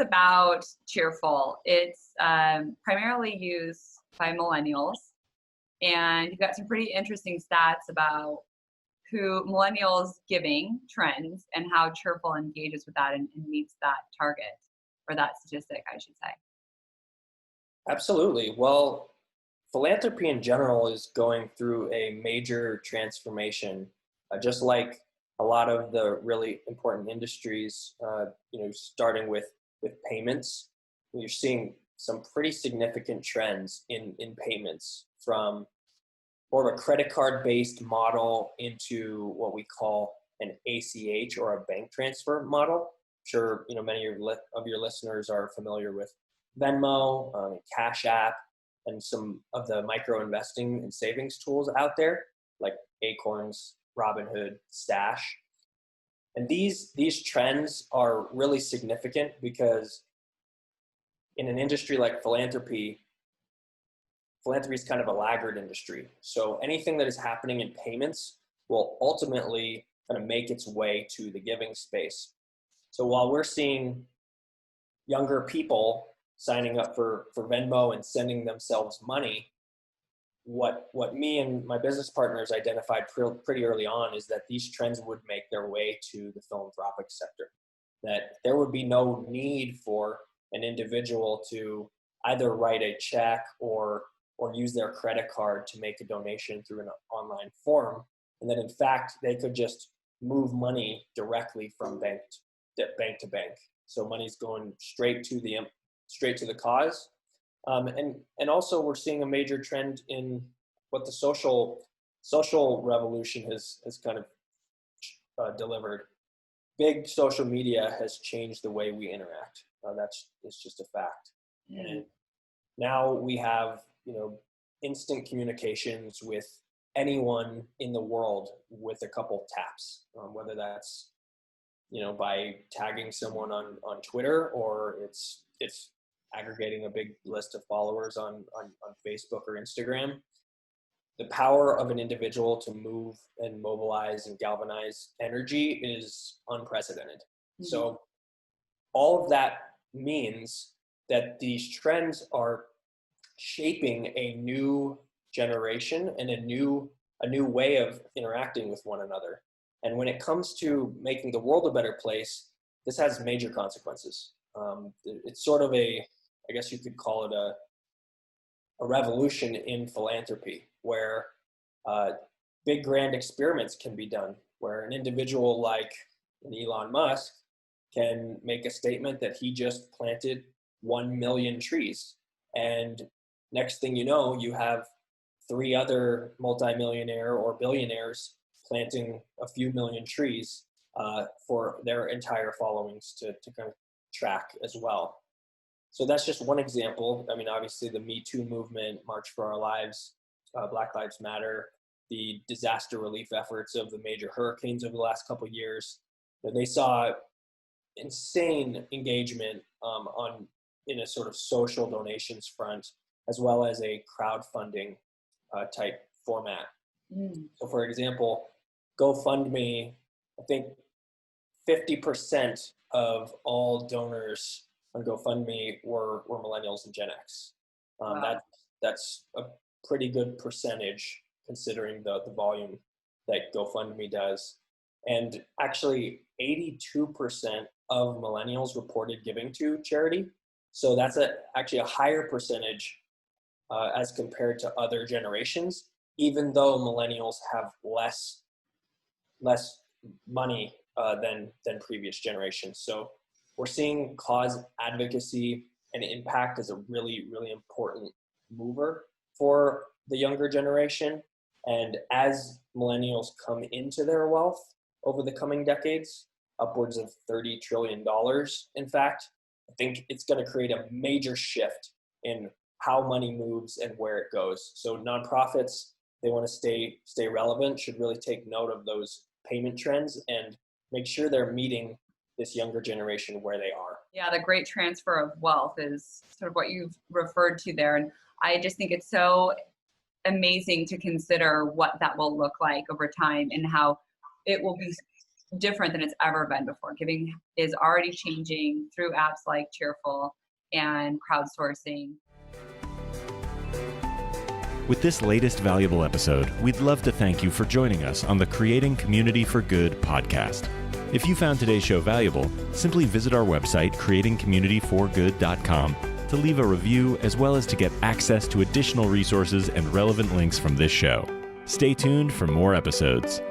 about Cheerful. It's primarily used by millennials, and you've got some pretty interesting stats about who millennials giving trends and how Cheerful engages with that and meets that target, or that statistic, I should say. Absolutely. Well, philanthropy in general is going through a major transformation, just like a lot of the really important industries, starting with payments. You're seeing some pretty significant trends in payments, from more of a credit card based model into what we call an ACH, or a bank transfer model. I'm sure many of your listeners are familiar with Venmo, Cash App, and some of the micro investing and savings tools out there like Acorns, Robinhood, Stash. And these trends are really significant because in an industry like philanthropy is kind of a laggard industry. So anything that is happening in payments will ultimately kind of make its way to the giving space. So while we're seeing younger people signing up for Venmo and sending themselves money, what me and my business partners identified pretty early on is that these trends would make their way to the philanthropic sector, that there would be no need for an individual to either write a check or use their credit card to make a donation through an online form, and that in fact they could just move money directly from bank to bank. So money's going straight to the cause. And also we're seeing a major trend in what the social revolution has kind of delivered. Big social media has changed the way we interact. It's just a fact. Mm. And now we have instant communications with anyone in the world with a couple taps, whether that's by tagging someone on Twitter, or it's aggregating a big list of followers on Facebook or Instagram. The power of an individual to move and mobilize and galvanize energy is unprecedented. Mm-hmm. So all of that means that these trends are shaping a new generation and a new way of interacting with one another. And when it comes to making the world a better place, this has major consequences. It's sort of I guess you could call it a revolution in philanthropy, where big grand experiments can be done, where an individual like an Elon Musk can make a statement that he just planted 1 million trees. And next thing you know, you have 3 other multimillionaire or billionaires planting a few million trees for their entire followings to kind of track as well. So that's just one example. I mean, obviously the Me Too movement, March for Our Lives, Black Lives Matter, the disaster relief efforts of the major hurricanes over the last couple of years, they saw insane engagement in a sort of social donations front, as well as a crowdfunding type format. Mm. So for example, GoFundMe, I think 50% of all donors on GoFundMe were millennials and Gen X. Wow. That's a pretty good percentage considering the volume that GoFundMe does. And actually 82% of millennials reported giving to charity. So that's actually a higher percentage as compared to other generations, even though millennials have less money than previous generations. So we're seeing cause advocacy and impact as a really, really important mover for the younger generation. And as millennials come into their wealth over the coming decades, upwards of $30 trillion, in fact, I think it's going to create a major shift in how money moves and where it goes. So nonprofits, they want to stay relevant, should really take note of those payment trends and make sure they're meeting this younger generation where they are. Yeah, the great transfer of wealth is sort of what you've referred to there. And I just think it's so amazing to consider what that will look like over time and how it will be different than it's ever been before. Giving is already changing through apps like Cheerful and crowdsourcing. With this latest valuable episode, we'd love to thank you for joining us on the Creating Community for Good podcast. If you found today's show valuable, simply visit our website, creatingcommunityforgood.com, to leave a review as well as to get access to additional resources and relevant links from this show. Stay tuned for more episodes.